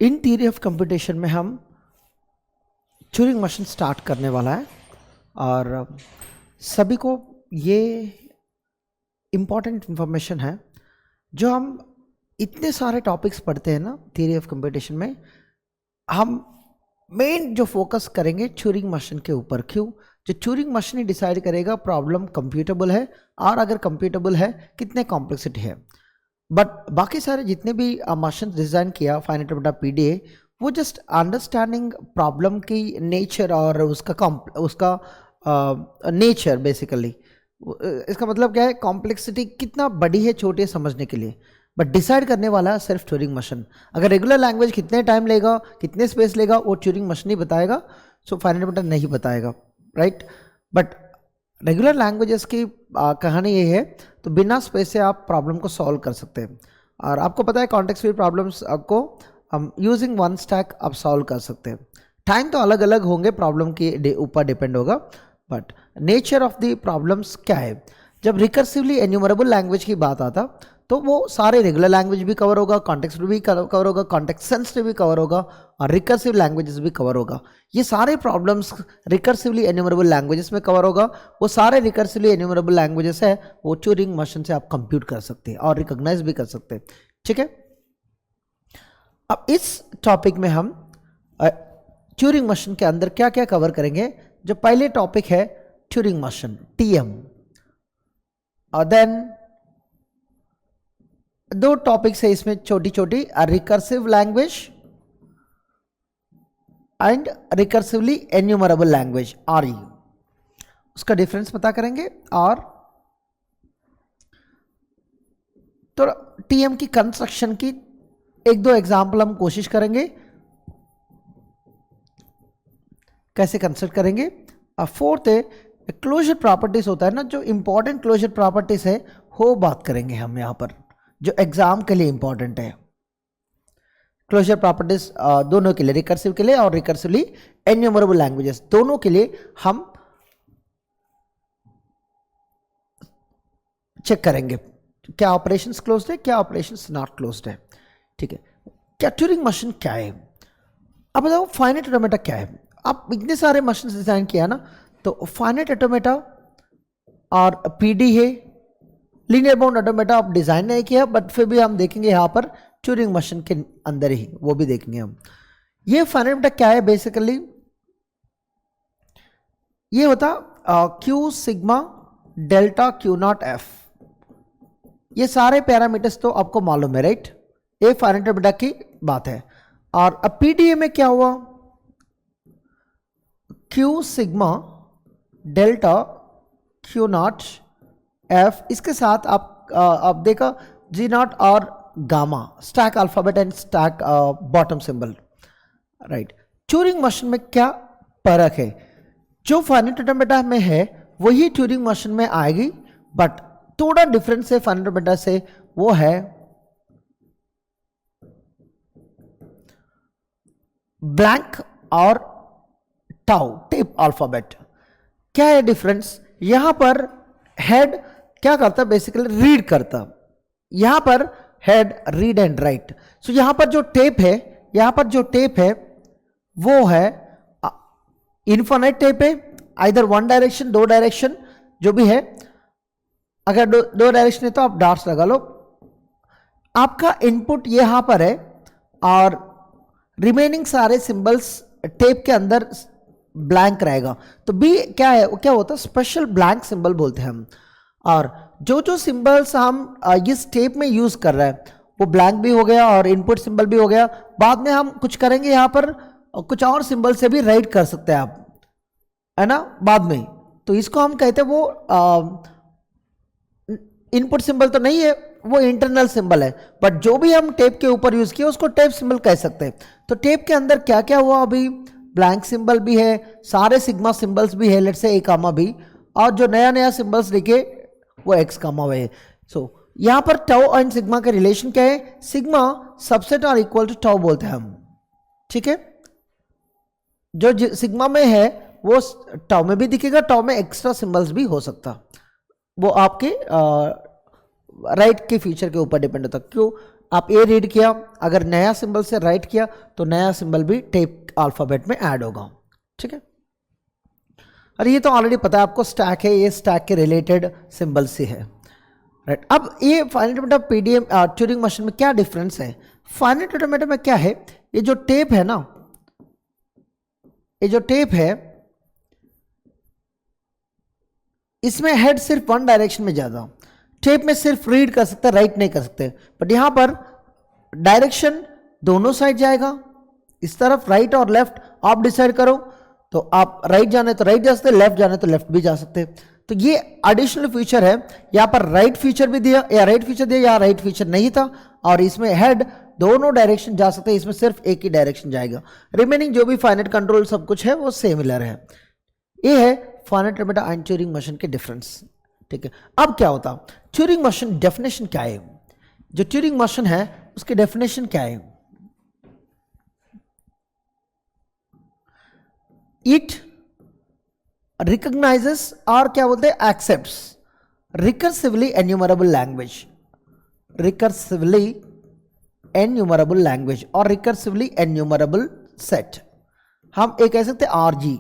In theory of computation में हम Turing machine start करने वाला है और सभी को ये इम्पॉर्टेंट इन्फॉर्मेशन है। जो हम इतने सारे टॉपिक्स पढ़ते हैं ना थियरी ऑफ कंप्यूटेशन में, हम मेन जो फोकस करेंगे ट्यूरिंग मशीन के ऊपर। क्यों? जो ट्यूरिंग मशीन ही डिसाइड करेगा प्रॉब्लम कंप्यूटेबल है और अगर कंप्यूटेबल है कितने कॉम्प्लेक्सिटी है। बट बाकी सारे जितने भी मशीन डिज़ाइन किया फाइनाइट बटा पीडीए, वो जस्ट अंडरस्टैंडिंग प्रॉब्लम की नेचर और उसका नेचर बेसिकली। इसका मतलब क्या है, कॉम्प्लेक्सिटी कितना बड़ी है छोटी है समझने के लिए, बट डिसाइड करने वाला है सिर्फ ट्यूरिंग मशीन। अगर रेगुलर लैंग्वेज कितने टाइम लेगा, कितने स्पेस लेगा, वो ट्यूरिंग मशीन ही बताएगा, सो फाइनाइट बटा नहीं बताएगा, राइट। बट रेगुलर लैंग्वेजेस की कहानी ये है, तो बिना स्पेस से आप प्रॉब्लम को सॉल्व कर सकते हैं। और आपको पता है कॉन्टेक्स्ट फ्री प्रॉब्लम्स को हम यूजिंग वन स्टैक आप सॉल्व कर सकते हैं। टाइम तो अलग अलग होंगे, प्रॉब्लम के ऊपर डिपेंड होगा, but nature of the problems क्या है। जब रिकर्सिवली एन्यूमरेबल लैंग्वेज की बात आता तो वो सारे रेगुलर लैंग्वेज भी कवर होगा, कॉन्टेक्स्ट भी कवर होगा, कॉन्टेक्स्ट सेंसिटिव भी कवर होगा और रिकर्सिव लैंग्वेजेस भी कवर होगा। ये सारे प्रॉब्लम्स रिकर्सिवली एन्यूमरेबल लैंग्वेजेस में कवर होगा। वो सारे रिकर्सिवली एन्यूमरेबल लैंग्वेजेस है, वो ट्यूरिंग मशीन से आप कंप्यूट कर सकते हैं और रिकॉग्नाइज भी कर सकते हैं, ठीक है। अब इस टॉपिक में हम ट्यूरिंग मशीन के अंदर क्या क्या कवर करेंगे। जो पहले टॉपिक है ट्यूरिंग मशीन टीएम, और देन दो टॉपिक्स है इसमें छोटी छोटी, recursive language and recursively enumerable language RE, उसका डिफरेंस पता करेंगे। और तो टीएम की कंस्ट्रक्शन की एक दो एग्जांपल हम कोशिश करेंगे कैसे कंस्ट्रक्ट करेंगे। और फोर्थ है क्लोजर प्रॉपर्टीज होता है ना, जो इंपॉर्टेंट क्लोजर प्रॉपर्टीज है वो बात करेंगे हम यहाँ पर, जो एग्जाम के लिए इंपॉर्टेंट है। क्लोजर प्रॉपर्टीज दोनों के लिए, रिकर्सिव के लिए और रिकर्सिवली एन्यूमरेबल लैंग्वेजेस दोनों के लिए हम चेक करेंगे क्या ऑपरेशंस क्लोज्ड है, क्या ऑपरेशंस नॉट क्लोज्ड है, ठीक है। क्या ट्यूरिंग मशीन क्या है? अब बताओ फाइनाइट ऑटोमेटा क्या है। आप इतने सारे मशीन डिजाइन किया ना, तो फाइनाइट ऑटोमेटा और पीडी है, लीनियर बाउंड ऑटोमेटा आप डिजाइन नहीं किया, बट फिर भी हम देखेंगे यहाँ पर ट्यूरिंग मशीन के अंदर ही, वो भी देखेंगे हम। ये फाइनाइट ऑटोमेटा क्या है बेसिकली, ये होता Q sigma delta Q not F, ये सारे पैरामीटर्स तो आपको मालूम है, राइट। ये फाइनाइट ऑटोमेटा की बात है। और अब पीडीए में क्या हुआ, Q sigma delta Q not F, इसके साथ आप देखा जी नॉट और gamma, stack alphabet and stack bottom symbol, right. Turing machine में क्या फर्क है? जो फाइनाइट ऑटोमेटा में है वही ट्यूरिंग मशीन में आएगी, बट थोड़ा डिफरेंस है फाइनाइट ऑटोमेटा से, वो है ब्लैंक और टाउ टेप अल्फाबेट। क्या है डिफरेंस? यहां पर हेड क्या करता है, बेसिकली रीड करता, यहां पर हेड रीड एंड राइट। सो यहां पर जो टेप है, यहां पर जो टेप है वो है इनफाइनाइट टेप है, आइदर वन डायरेक्शन, दो डायरेक्शन, जो भी है। अगर दो डायरेक्शन है तो आप डॉट्स लगा लो। आपका इनपुट यहां पर है और रिमेनिंग सारे सिंबल्स टेप के अंदर ब्लैंक रहेगा। तो बी क्या है, क्या होता है, स्पेशल ब्लैंक सिंबल बोलते हैं हम। और जो जो सिंबल्स हम इस टेप में यूज कर रहे हैं वो ब्लैंक भी हो गया और इनपुट सिंबल भी हो गया। बाद में हम कुछ करेंगे यहाँ पर, कुछ और सिंबल से भी राइट कर सकते हैं आप, है ना, बाद में। तो इसको हम कहते हैं, वो इनपुट सिंबल तो नहीं है, वो इंटरनल सिंबल है, बट जो भी हम टेप के ऊपर यूज किया उसको टेप सिंबल कह सकते हैं। तो टेप के अंदर क्या क्या हुआ, अभी ब्लैंक सिंबल भी है, सारे सिग्मा सिंबल्स भी है, लेट्स से ए कामा भी, और जो नया नया सिंबल्स लिखे वो एक्स कामा हुए है। सो यहां पर टाउ एंड सिग्मा का रिलेशन क्या है, सिग्मा सबसेट और इक्वल टू टाउ बोलते हैं हम, ठीक है। जो सिग्मा में है वो टाउ में भी दिखेगा, टाउ में एक्स्ट्रा सिंबल्स भी हो सकता, वो आपके राइट के फीचर के ऊपर डिपेंड होता। क्यों? आप ए रीड किया, अगर नया सिंबल से राइट किया तो नया सिंबल भी टेप अल्फाबेट में ऐड होगा, ठीक है। और ये तो ऑलरेडी पता है आपको, स्टैक है, ये स्टैक के रिलेटेड सिंबल से है, राइट। अब ये finite automata PDM Turing machine में क्या डिफरेंस है? फाइनाइट ऑटोमेटा में क्या है, ये जो टेप है ना, ये जो टेप है इसमें हेड सिर्फ वन डायरेक्शन में ज्यादा, टेप में सिर्फ रीड कर सकते, राइट नहीं कर सकते, बट यहां पर डायरेक्शन दोनों साइड जाएगा, इस तरफ राइट और लेफ्ट आप डिसाइड करो, तो आप राइट जाने तो राइट जा सकते, लेफ्ट जाने तो लेफ्ट भी जा सकते। तो ये एडिशनल फीचर है, यहां पर राइट फीचर भी दिया, या राइट फीचर दिया, या राइट फीचर नहीं था, और इसमें हेड दोनों डायरेक्शन जा सकते हैं, इसमें सिर्फ एक ही डायरेक्शन जाएगा, रिमेनिंग जो भी फाइनाइट कंट्रोल सब कुछ है वो सिमिलर है। ये है finite automata and Turing machine के डिफरेंस, ठीक है। अब क्या होता, ट्यूरिंग मशीन डेफिनेशन क्या है, जो ट्यूरिंग मशीन है उसकी डेफिनेशन क्या है? इट रिकॉग्नाइजेस और क्या बोलते हैं, accepts recursively enumerable language, recursively enumerable language और रिकर्सिवली एन्यूमरेबल सेट, हम एक कह सकते हैं आरजी,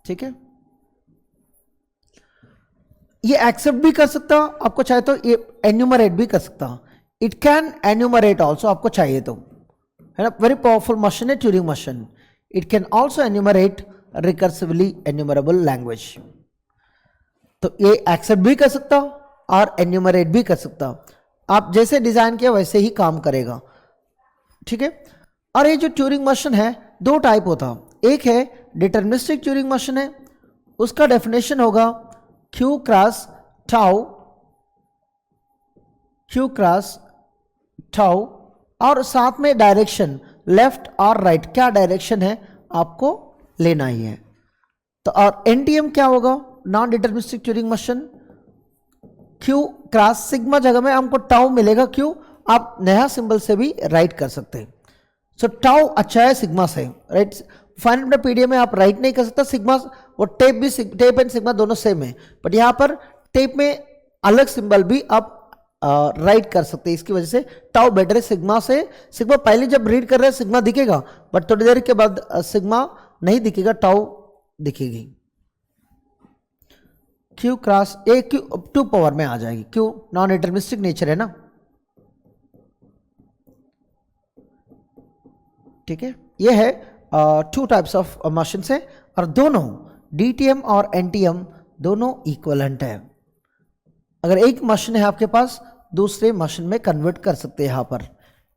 ठीक है। ये एक्सेप्ट भी कर सकता, आपको चाहे तो ये एन्यूमरेट भी कर सकता, इट कैन एन्यूमरेट ऑल्सो, आपको चाहिए तो, है ना। वेरी पावरफुल मशीन है Turing machine. It can also enumerate recursively enumerable language, तो ये एक्सेप्ट भी कर सकता और एन्यूमरेट भी कर सकता, आप जैसे डिजाइन किया वैसे ही काम करेगा, ठीक है। और ये जो ट्यूरिंग मशीन है दो टाइप होता, एक है डिटर्मिनिस्टिक ट्यूरिंग मशीन है, उसका डेफिनेशन होगा Q cross tau, Q cross tau, और साथ में डायरेक्शन लेफ्ट और राइट, क्या डायरेक्शन है आपको लेना ही है। तो और एनटीएम क्या होगा, non deterministic Turing machine, Q cross sigma जगह में हमको टाउ मिलेगा, क्यों, आप नया सिंबल से भी राइट कर सकते हैं। सो टाउ अच्छा है सिग्मा से, राइट। फाइनाइट पीडीएम में आप राइट नहीं कर सकता, सिग्मा वो टेप भी, टेप एंड सिग्मा दोनों सेम है, बट यहां पर टेप में अलग सिंबल भी आप राइट कर सकते हैं, इसकी वजह से टाउ बेटर है सिग्मा से। सिग्मा पहले जब रीड कर रहे हैं सिग्मा दिखेगा, बट थोड़ी देर के बाद सिग्मा नहीं दिखेगा, टाउ दिखेगी। Q cross A Q to power में आ जाएगी, क्यों, नॉन डिटर्मिनिस्टिक नेचर है ना, ठीक है। ये है टू टाइप्स ऑफ मशीन है, और दोनों डीटीएम और एनटीएम दोनों इक्वलेंट है। अगर एक मशीन है आपके पास, दूसरे मशीन में कन्वर्ट कर सकते हैं, यहां पर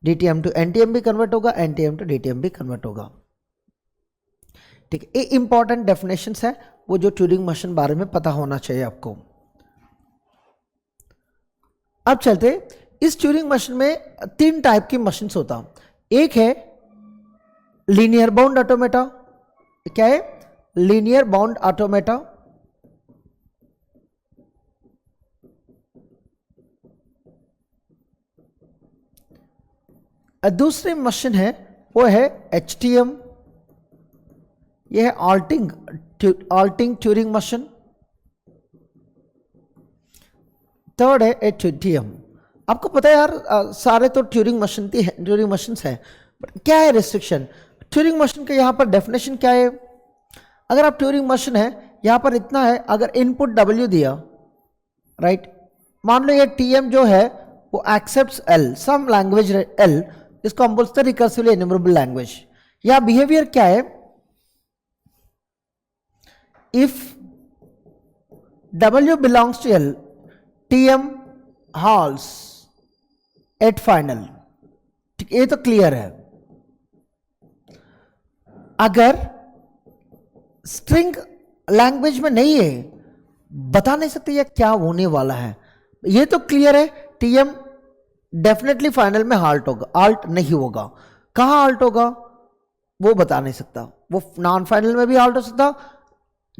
डीटीएम टू एनटीएम भी कन्वर्ट होगा, एनटीएम टू डीटीएम भी कन्वर्ट होगा, ठीक है। ये इंपॉर्टेंट डेफिनेशंस है, वो जो ट्यूरिंग मशीन बारे में पता होना चाहिए आपको। अब चलते, इस ट्यूरिंग मशीन में तीन टाइप की मशीन्स होता, एक है लीनियर बाउंड ऑटोमेटा, क्या है, लीनियर बाउंड ऑटोमेटा, दूसरी मशीन है वो है एचटीएम, यह है ऑल्टिंग ट्यूरिंग मशीन, थर्ड है एचटीएम। आपको पता है यार, सारे तो ट्यूरिंग मशीन थी, ट्यूरिंग मशीन्स है, बट क्या है रिस्ट्रिक्शन ट्यूरिंग मशीन के, यहाँ पर डेफिनेशन क्या है, अगर आप ट्यूरिंग मशीन है यहाँ पर इतना है, अगर इनपुट डब्ल्यू दिया, राइट, मान लो ये टीएम जो है वो accepts L, some language L, इसको हम बोलते हैं रिकर्सिवली एन्यूमरेबल लैंग्वेज। या बिहेवियर क्या है, if W belongs to L, TM halts at final, ठीक, ये तो क्लियर है। अगर स्ट्रिंग लैंग्वेज में नहीं है, बता नहीं सकते ये क्या होने वाला है, ये तो क्लियर है, टीएम डेफिनेटली फाइनल में हाल्ट होगा, आल्ट नहीं होगा, कहां हाल्ट होगा वो बता नहीं सकता, वो नॉन फाइनल में भी हाल्ट हो सकता,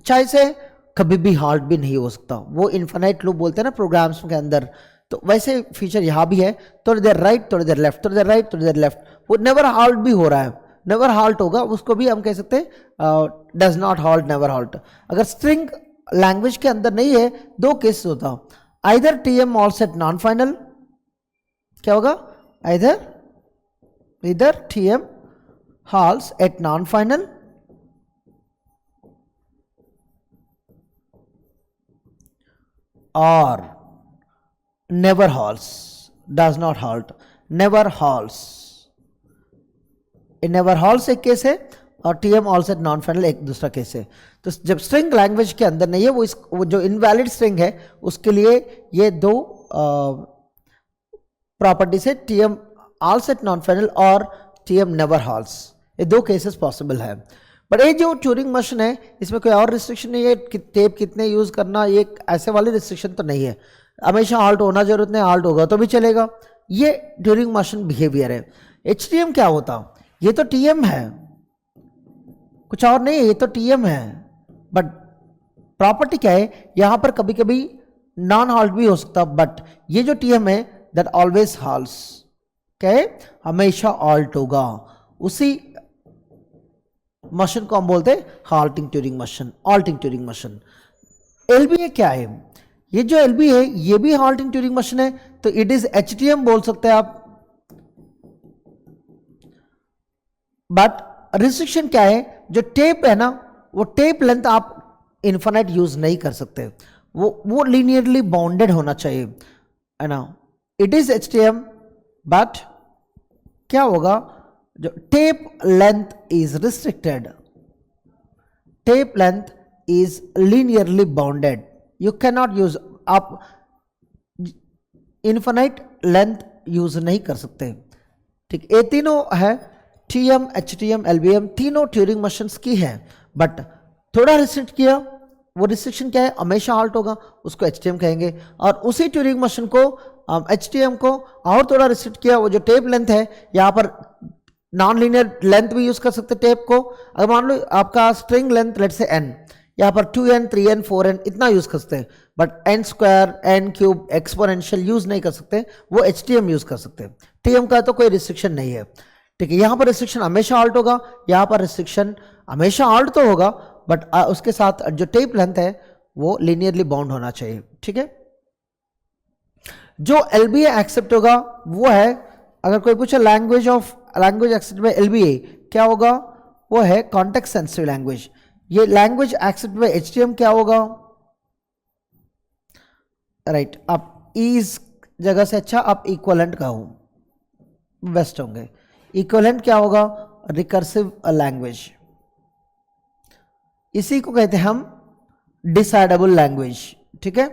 चाहे से कभी भी हाल्ट भी नहीं हो सकता, वो इन्फिनाइट लूप बोलते हैं ना प्रोग्राम्स के अंदर, तो वैसे फीचर यहां भी है, थोड़ी देर राइट थोड़ी देर लेफ्ट, थोड़ी देर राइट थोड़ी देर लेफ्ट, वो नेवर हाल्ट भी हो रहा है, नेवर हाल्ट होगा, उसको भी हम कह सकते हैं does not halt, never halt. अगर स्ट्रिंग लैंग्वेज के अंदर नहीं है, दो केस होता, either TM all set non final, क्या होगा, either TM halts at non final और never halts, does not halt, never halts. Never halts एक केस है और TM all set non final एक दूसरा केस है। तो जब स्ट्रिंग लैंग्वेज के अंदर नहीं है, वो जो इनवैलिड स्ट्रिंग है उसके लिए ये दो प्रॉपर्टीज है, TM all set non final और टीएम नेवर हॉल्स, ये दो केसेस पॉसिबल है। बट ये जो ट्यूरिंग मशीन है इसमें कोई और रिस्ट्रिक्शन नहीं है, टेप कितने यूज करना, ये ऐसे वाली रिस्ट्रिक्शन तो नहीं है, हमेशा ऑल्ट होना जरूरत नहीं, ऑल्ट होगा तो भी चलेगा। ये ट्यूरिंग मशीन बिहेवियर है। एचटीएम क्या होता, ये तो टीएम है, कुछ और नहीं है, ये तो टीएम है। बट प्रॉपर्टी क्या है, यहां पर कभी कभी नॉन हॉल्ट भी हो सकता, बट ये जो टीएम है दैट ऑलवेज हॉल्ट्स, क्या है, हमेशा ऑल्ट होगा। उसी मशीन को हम बोलते हैं halting Turing machine, halting Turing machine. LBA क्या है, ये जो एलबी है ये भी हॉल्टिंग ट्यूरिंग मशीन है, तो इट इज एचटीएम बोल सकते हैं आप। बट रिस्ट्रिक्शन क्या है, जो टेप है ना, वो टेप लेंथ आप इन्फिनिट यूज नहीं कर सकते, वो लीनियरली बाउंडेड होना चाहिए, है ना। इट इज एचटीएम बट क्या होगा, जो tape length is restricted, tape length is linearly bounded, you can not use, आप इन्फिनिट लेंथ यूज नहीं कर सकते, ठीक। ये तीनों है टीएम, एचटीएम, एलबीएम, तीनों ट्यूरिंग मशीन्स की है। बट थोड़ा रिस्ट्रिक्ट किया, वो रिस्ट्रिक्शन क्या है, हमेशा हॉल्ट होगा, उसको एचटीएम कहेंगे। और उसी ट्यूरिंग मशीन को एचटीएम को और थोड़ा रिस्ट्रिक्ट किया, वो जो टेप लेंथ है, यहाँ पर नॉन लीनियर लेंथ भी यूज कर सकते टेप को। अगर मान लो आपका स्ट्रिंग लेंथ लेट से n, यहाँ पर 2n, 3n, 4n इतना यूज कर सकते हैं, but n square, n cube, exponential use नहीं कर सकते, वो एचटीएम यूज कर सकते हैं। टीएम का तो कोई रिस्ट्रिक्शन नहीं है, ठीक है। यहाँ पर रिस्ट्रिक्शन हमेशा ऑल्ट होगा, यहाँ पर रिस्ट्रिक्शन हमेशा ऑल्ट तो होगा, बट उसके साथ जो टेप लेंथ है वो लीनियरली बाउंड होना चाहिए, ठीक है। जो एलबीए एक्सेप्ट होगा वो है, अगर कोई पूछे लैंग्वेज एक्सेप्ट बाय एलबीए क्या होगा, वो है कॉन्टेक्स्ट सेंसिटिव लैंग्वेज। ये लैंग्वेज एक्सेप्ट बाय एचटीएम क्या होगा, राइट। आप इज जगह से अच्छा आप इक्वलेंट का हो, बेस्ट होंगे। इक्वलेंट क्या होगा, रिकर्सिव लैंग्वेज, इसी को कहते हैं हम डिसाइडेबल लैंग्वेज, ठीक है,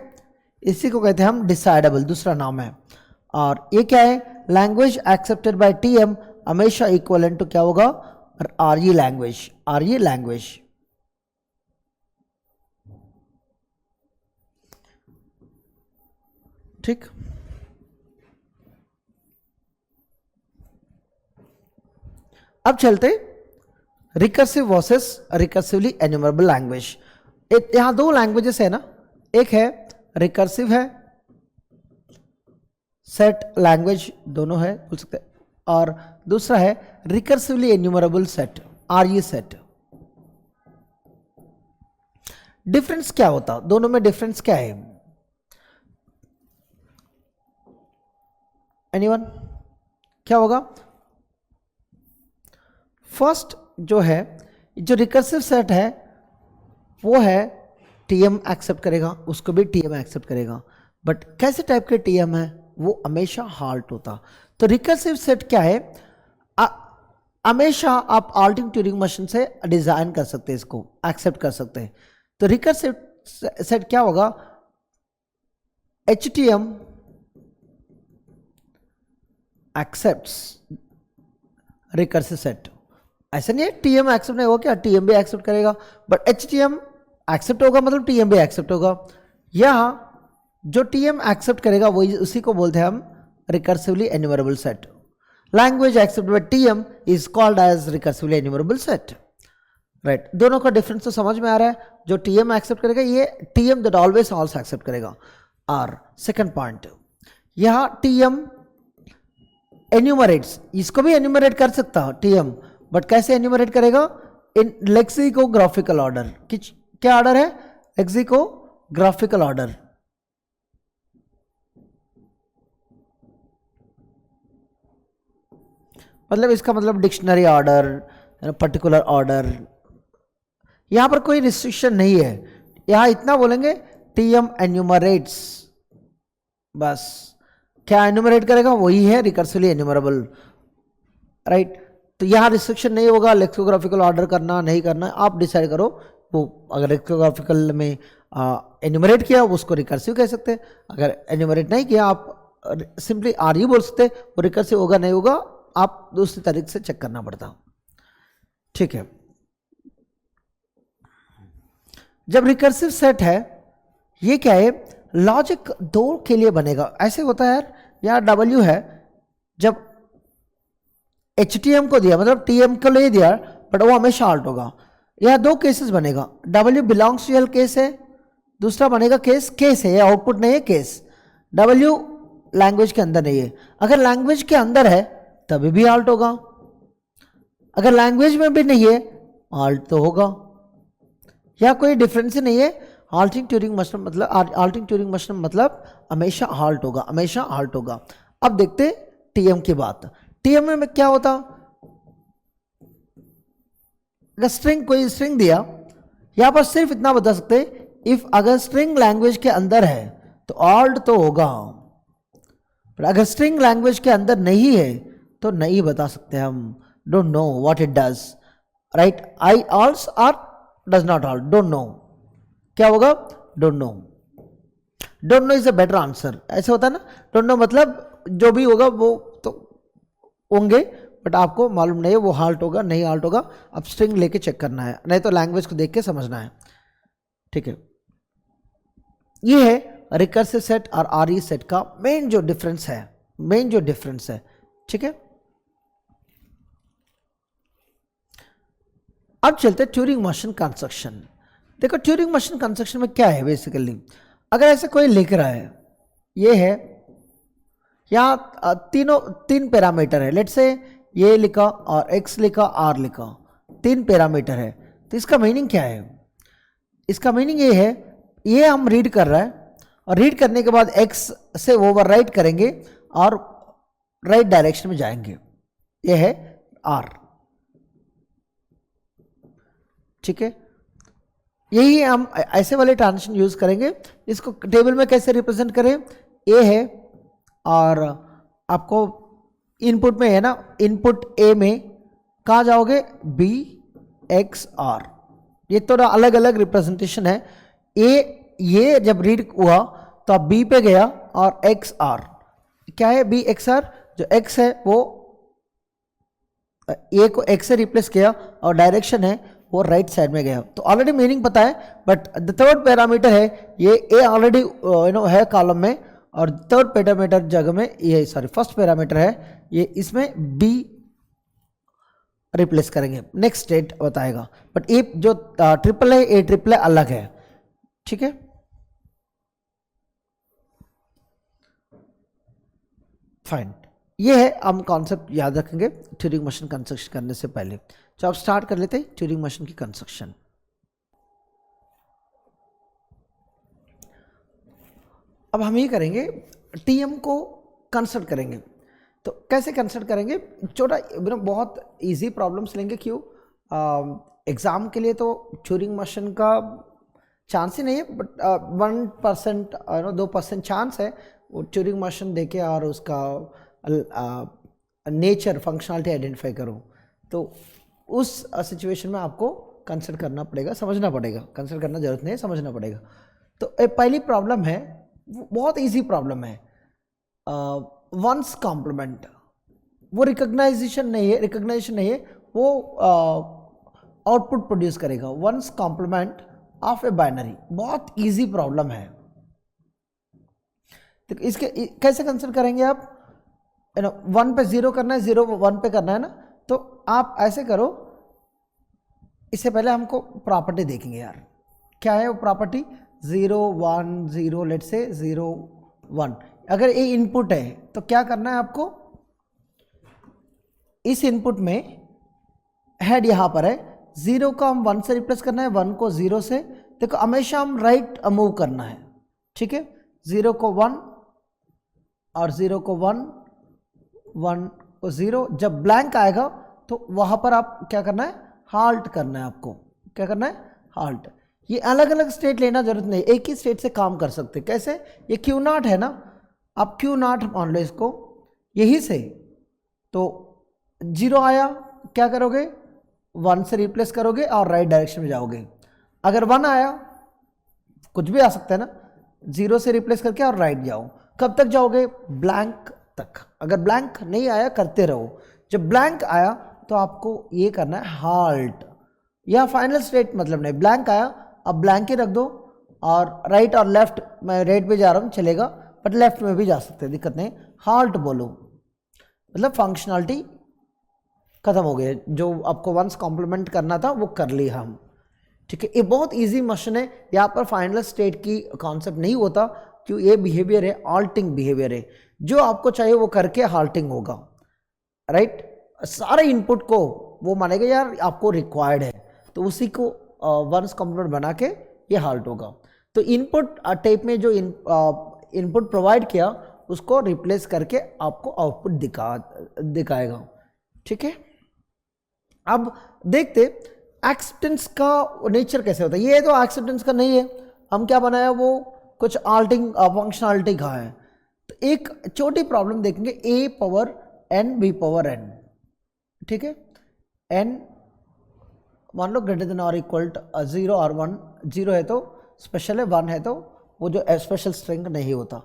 इसी को कहते हैं हम डिसाइडेबल, दूसरा नाम है। और ये क्या है, लैंग्वेज एक्सेप्टेड बाय टीएम हमेशा इक्वलेंट टू क्या होगा, आरई लैंग्वेज, आरई लैंग्वेज, ठीक। अब चलते recursive versus recursively enumerable language. यहां दो लैंग्वेजेस है ना, एक है रिकर्सिव है, सेट लैंग्वेज दोनों है बोल सकते हैं, और दूसरा है रिकर्सिवली एन्यूमरेबल सेट, आरई सेट। डिफरेंस क्या होता, दोनों में डिफरेंस क्या है, एनीवन, क्या होगा। फर्स्ट जो है, जो रिकर्सिव सेट है वो है टीएम एक्सेप्ट करेगा, उसको भी टीएम एक्सेप्ट करेगा, बट कैसे टाइप के टीएम है, वो हमेशा हॉल्ट होता। तो रिकर्सिव सेट क्या है, हमेशा आप ऑल्टिंग ट्यूरिंग मशीन से डिजाइन कर सकते हैं, इसको एक्सेप्ट कर सकते हैं। तो रिकर्सिव सेट क्या होगा, एचटीएम एक्सेप्ट्स रिकर्सिव सेट, ऐसा नहीं है टीएम एक्सेप्ट नहीं होगा, क्या टीएम भी एक्सेप्ट करेगा, बट एचटीएम एक्सेप्ट होगा मतलब टीएम भी एक्सेप्ट होगा। यहां जो टीएम एक्सेप्ट करेगा वही, उसी को बोलते हैं हम recursively enumerable set. Language accept by TM is called as recursively enumerable set, right. दोनों का डिफरेंस तो समझ में आ रहा है, जो टीएम एक्सेप्ट करेगा ये TM that always also accept करेगा। और सेकंड पॉइंट, यहां टीएम एन्यूमरेट्स, इसको भी एन्यूमरेट कर सकता है टीएम, बट कैसे एन्यूमरेट करेगा, इन लेक्सिकोग्राफिकल ऑर्डर। क्या ऑर्डर है, लेक्सिकोग्राफिकल ऑर्डर, मतलब इसका मतलब डिक्शनरी ऑर्डर, पर्टिकुलर ऑर्डर, यहाँ पर कोई रिस्ट्रिक्शन नहीं है। यहाँ इतना बोलेंगे टीएम एन्यूमरेट्स, बस क्या एन्यूमरेट करेगा वही है रिकर्सिवली एन्यूमरेबल, राइट। तो यहाँ रिस्ट्रिक्शन नहीं होगा लेक्सिकोग्राफिकल ऑर्डर करना नहीं करना, आप डिसाइड करो। वो अगर लेक्सिकोग्राफिकल में एन्यूमरेट किया उसको रिकर्सिव कह सकते हैं, अगर एन्यूमरेट नहीं किया आप सिंपली आर ही बोल सकते, वो रिकर्सिव होगा नहीं होगा आप दूसरी तरीके से चेक करना पड़ता, ठीक है। जब रिकर्सिव सेट है ये क्या है, लॉजिक 2 के लिए बनेगा। ऐसे होता है यार, यहाँ W है, जब HTM को दिया मतलब TM को ले दिया बट वो हमेशा आल्ट होगा। यह 2 केसेस बनेगा, W belongs to L case है, दूसरा बनेगा केस है, ये आउटपुट नहीं है केस। W लैंग्वेज के अंदर नहीं है, अगर लैंग्वेज के अंदर है तभी भी आल्ट होगा, अगर लैंग्वेज में भी नहीं है आल्ट तो होगा। या कोई डिफरेंस ही नहीं है। हाल्टिंग ट्यूरिंग मशीन मतलब हमेशा हाल्ट होगा, हमेशा हाल्ट होगा। अब देखते टीएम की बात। टीएम में क्या होता, अगर स्ट्रिंग कोई स्ट्रिंग दिया, यहां पर सिर्फ इतना बता सकते इफ अगर स्ट्रिंग लैंग्वेज के अंदर है तो आल्ट तो होगा, पर अगर स्ट्रिंग लैंग्वेज के अंदर नहीं है तो नहीं बता सकते हम। Don't know what it does, right. I halts or does not halt, don't know क्या होगा, don't know. Don't know is a better answer, ऐसे होता है ना। डोंट नो मतलब जो भी होगा वो तो होंगे बट आपको मालूम नहीं है वो हाल्ट होगा नहीं हाल्ट होगा। अब स्ट्रिंग लेके चेक करना है, नहीं तो लैंग्वेज को देख के समझना है, ठीक है। ये है रिकर्सिव सेट और आरई सेट का मेन जो डिफरेंस है, ठीक है। अब चलते ट्यूरिंग मशीन कंस्ट्रक्शन। देखो ट्यूरिंग मशीन कंस्ट्रक्शन में क्या है बेसिकली, अगर ऐसे कोई लिख रहा है, ये है यहाँ तीन पैरामीटर है, लेट्स से ये लिखा और x लिखा r लिखा, 3 पैरामीटर है। तो इसका मीनिंग क्या है, इसका मीनिंग ये है, ये हम रीड कर रहा है और रीड करने के बाद x से ओवरराइट करेंगे और राइट डायरेक्शन में जाएंगे, ये है r, ठीक है। यही हम ऐसे वाले ट्रांजिशन यूज करेंगे। इसको टेबल में कैसे रिप्रेजेंट करें, ए है और आपको इनपुट में है ना, इनपुट ए में कहाँ जाओगे, बी एक्स आर, ये थोड़ा अलग अलग रिप्रेजेंटेशन है। ए ये जब रीड हुआ तो आप बी पे गया और एक्स आर क्या है, बी एक्स आर, जो एक्स है वो ए को एक्स से रिप्लेस किया और डायरेक्शन है वो राइट साइड में गया। तो ऑलरेडी मीनिंग पता है, बट द थर्ड पैरामीटर है ये ए ऑलरेडी है कॉलम में और थर्ड पैरामीटर जगह में ये फर्स्ट पैरामीटर है ये, इसमें बी रिप्लेस करेंगे, नेक्स्ट स्टेट बताएगा। बट ए जो ट्रिपल है, ए ट्रिपल है अलग है, ठीक है। फाइन, ये है हम कॉन्सेप्ट याद रखेंगे ट्यूरिंग मशीन कंस्ट्रक्शन करने से पहले। तो अब स्टार्ट कर लेते हैं ट्यूरिंग मशीन की कंस्ट्रक्शन। अब हम ये करेंगे, टीएम को कंस्ट्रक्ट करेंगे। तो कैसे कंस्ट्रक्ट करेंगे, छोटा बहुत इजी प्रॉब्लम्स लेंगे। क्यों, एग्जाम के लिए तो ट्यूरिंग मशीन का चांस ही नहीं है, बट 1% 2% चांस है वो ट्यूरिंग मशीन देके और उसका नेचर फंक्शनलिटी आइडेंटिफाई करो। तो उस सिचुएशन में आपको कंसिडर करना पड़ेगा, समझना पड़ेगा, कंसिडर करना जरूरत नहीं है, समझना पड़ेगा। तो पहली प्रॉब्लम है, बहुत इजी प्रॉब्लम है, वंस कॉम्प्लीमेंट। वो रिकॉग्नाइजेशन नहीं है, वो आउटपुट प्रोड्यूस करेगा, one's complement of a binary. बहुत इजी प्रॉब्लम है। तो इसके कैसे कंसिडर करेंगे आप, 1 पे 0 करना है, 0 1 पे करना है ना। तो आप ऐसे करो, इससे पहले हमको प्रॉपर्टी देखेंगे यार, क्या है वो प्रॉपर्टी, 0 1 0, लेट से 0 1। अगर ये इनपुट है तो क्या करना है आपको, इस इनपुट में हेड यहां पर है, 0 को हम 1 से रिप्लेस करना है, 1 को 0 से। देखो हमेशा हम राइट मूव करना है, ठीक है। 0 को 1 और 0 को 1 1 0, जब ब्लैंक आएगा तो वहाँ पर आप क्या करना है, हाल्ट करना है आपको। क्या करना है, हाल्ट। ये अलग अलग स्टेट लेना जरूरत नहीं, एक ही स्टेट से काम कर सकते। कैसे, ये Q0 है ना, आप Q0 मान लो इसको, यही से तो 0 आया, क्या करोगे, 1 से रिप्लेस करोगे और राइट डायरेक्शन में जाओगे। अगर 1 आया, कुछ भी आ सकता है ना, 0 से रिप्लेस करके और राइट जाओ। कब तक जाओगे, ब्लैंक तक। अगर ब्लैंक नहीं आया करते रहो, जब ब्लैंक आया तो आपको ये करना है हाल्ट। या फाइनल स्टेट मतलब नहीं, ब्लैंक आया अब ब्लैंक ही रख दो, और राइट और लेफ्ट, मैं राइट पे जा रहा हूँ चलेगा, बट लेफ्ट में भी जा सकते हैं, दिक्कत नहीं। हाल्ट बोलो मतलब फंक्शनलिटी खत्म हो गया, जो आपको वंस कॉम्प्लीमेंट करना था वो कर लिया हम। ठीक है, ये बहुत इजी मशीन है, यहाँ पर फाइनल स्टेट की कॉन्सेप्ट नहीं होता, क्यों, ये बिहेवियर है, ऑल्टिंग बिहेवियर है, जो आपको चाहिए वो करके हाल्टिंग होगा। राइट, सारे इनपुट को वो मानेगा यार आपको रिक्वायर्ड है, तो उसी को वंस कॉम्प्लीमेंट बना के ये हाल्ट होगा। तो इनपुट टाइप में जो इनपुट प्रोवाइड किया उसको रिप्लेस करके आपको आउटपुट दिखाएगा। ठीक है, अब देखते एक्सेप्टेंस का नेचर कैसे होता है। ये तो एक्सेप्टेंस का नहीं है, हम क्या बनाया, वो कुछ आल्टिंग फंक्शनलिटी का है। तो एक छोटी प्रॉब्लम देखेंगे, a power n b power n। ठीक है, n मान लो ग्रेटर देन और इक्वल टू 0 और 1, 0 है तो स्पेशल है, 1 है तो वो जो स्पेशल स्ट्रिंग नहीं होता।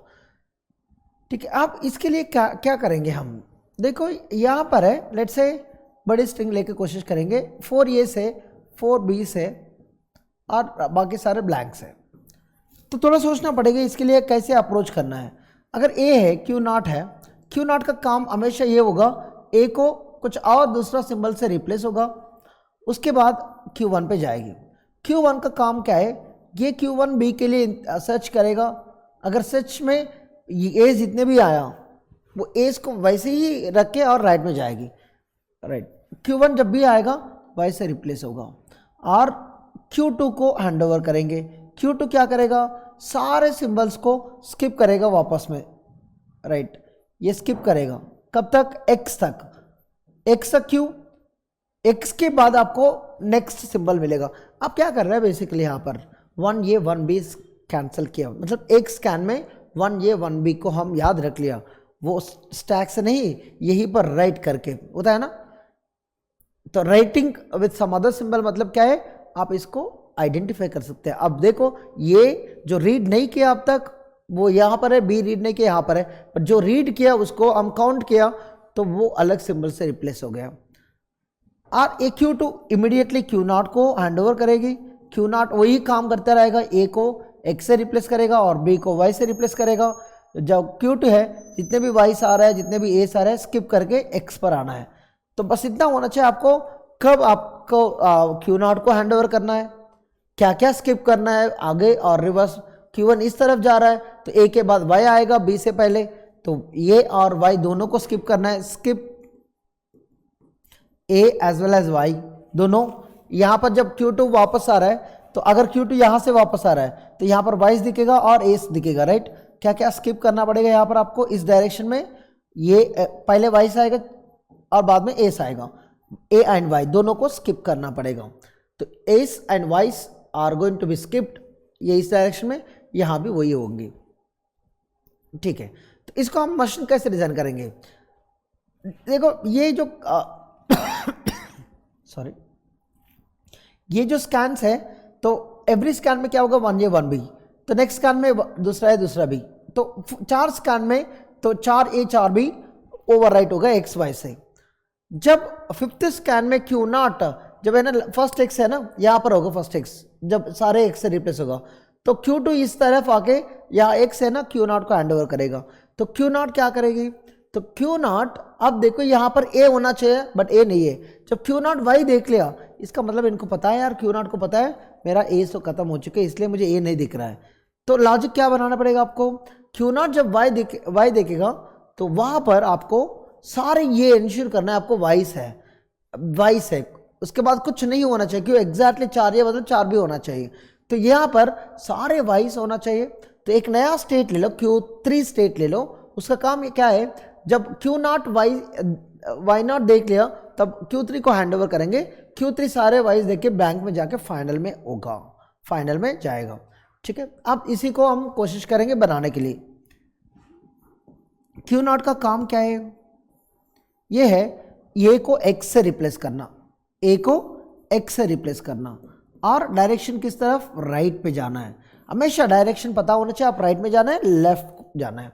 ठीक है, अब इसके लिए क्या क्या करेंगे हम, देखो यहाँ पर है, लेट्स से बड़ी स्ट्रिंग लेके कोशिश करेंगे, 4a से 4b से और बाकी सारे ब्लैंक्स है, तो थोड़ा सोचना पड़ेगा इसके लिए कैसे अप्रोच करना है। अगर a है, Q0 है, Q0 का काम हमेशा ये होगा, a को कुछ और दूसरा सिंबल से रिप्लेस होगा, उसके बाद Q1 पे जाएगी। Q1 का काम क्या है, ये Q1 B के लिए सर्च करेगा, अगर सर्च में ए जितने भी आया वो एज को वैसे ही रख के और राइट में जाएगी। राइट, Q1 जब भी आएगा वैसे रिप्लेस होगा, और Q2 को हैंडओवर करेंगे। Q2 क्या करेगा, सारे सिंबल्स को स्किप करेगा वापस में। राइट, ये स्किप करेगा कब तक, x तक, x तक क्यों, x के बाद आपको नेक्स्ट सिंबल मिलेगा। आप क्या कर रहे हैं बेसिकली, यहाँ पर 1a 1b कैंसिल किया, मतलब एक स्कैन में 1a 1b को हम याद रख लिया, वो स्टैक से नहीं, यहीं पर राइट करके होता है ना। तो writing with some other symbol मतलब क्या है, आप इसको आइडेंटिफाई कर सकते हैं। अब देखो ये जो रीड नहीं किया अब तक वो यहाँ पर है, बी रीड नहीं किया यहाँ पर है, पर जो रीड किया उसको हम काउंट किया तो वो अलग सिंबल से रिप्लेस हो गया। और ए Q2 इमीडिएटली Q0 को हैंडओवर करेगी, Q0 वही काम करता रहेगा, ए को x से रिप्लेस करेगा और b को y से रिप्लेस करेगा। जब Q2 है, जितने भी y आ रहा है, जितने भी a आ रहा है, स्किप करके x पर आना है। तो बस इतना होना चाहिए आपको, कब आपको Q0 को हैंडओवर करना है, क्या क्या स्किप करना है आगे और रिवर्स। Q1 इस तरफ जा रहा है तो a के बाद y आएगा b से पहले, तो ये और y दोनों को स्किप करना है, skip a as well as y दोनों। यहाँ पर जब Q2 वापस आ रहा है तो अगर Q2 यहाँ से वापस आ रहा है तो यहाँ पर y दिखेगा और a दिखेगा। राइट, क्या क्या स्किप करना पड़ेगा यहाँ पर आपको, इस डायरेक्शन में ये पहले y आएगा और बाद में a आएगा, a एंड y दोनों को स्किप करना पड़ेगा। तो a and y are going to be skipped, ये इस डायरेक्शन में, यहाँ भी वही होंगे। ठीक है, तो इसको हम मशीन कैसे डिजाइन करेंगे, देखो ये जो सॉरी ये जो स्कैन्स है, तो एवरी स्कैन में क्या होगा, 1a 1b, तो नेक्स्ट स्कैन में दूसरा है दूसरा b, तो 4 स्कैन में तो 4a 4b ओवरराइट होगा x y से। जब 5th स्कैन में Q0 जब है ना, फर्स्ट x है ना, यहाँ पर होगा फर्स्ट x, जब सारे x से रिप्लेस होगा तो Q2 इस तरफ आके यहाँ x है ना, Q0 को हैंडओवर करेगा। तो Q0 क्या करेगी, तो Q0 अब देखो यहाँ पर a होना चाहिए बट a नहीं है। जब Q0 y देख लिया, इसका मतलब इनको पता है यार, Q0 को पता है मेरा a तो खत्म हो चुके इसलिए मुझे a नहीं दिख रहा है। तो लॉजिक क्या बनाना पड़ेगा आपको, Q0 जब y देखेगा तो वहां पर आपको सारे ये इंश्योर करना है आपको वाइस है, उसके बाद कुछ नहीं होना चाहिए, क्यों एग्जैक्टली 4 या मतलब 4 भी होना चाहिए। तो यहाँ पर सारे वाइस होना चाहिए। तो एक नया स्टेट ले लो, Q3 स्टेट ले लो, उसका काम ये क्या है, जब Q0 Y0 देख लिया तब Q3 को हैंड ओवर करेंगे, Q3 सारे वाइज देख के बैंक में जाके फाइनल में होगा, फाइनल में जाएगा। ठीक है, अब इसी को हम कोशिश करेंगे बनाने के लिए। Q0 का काम क्या है? ये है ए को x से रिप्लेस करना, ए को x से रिप्लेस करना, और डायरेक्शन किस तरफ? राइट पे जाना है। हमेशा डायरेक्शन पता होना चाहिए, आप राइट में जाना है, लेफ्ट जाना है।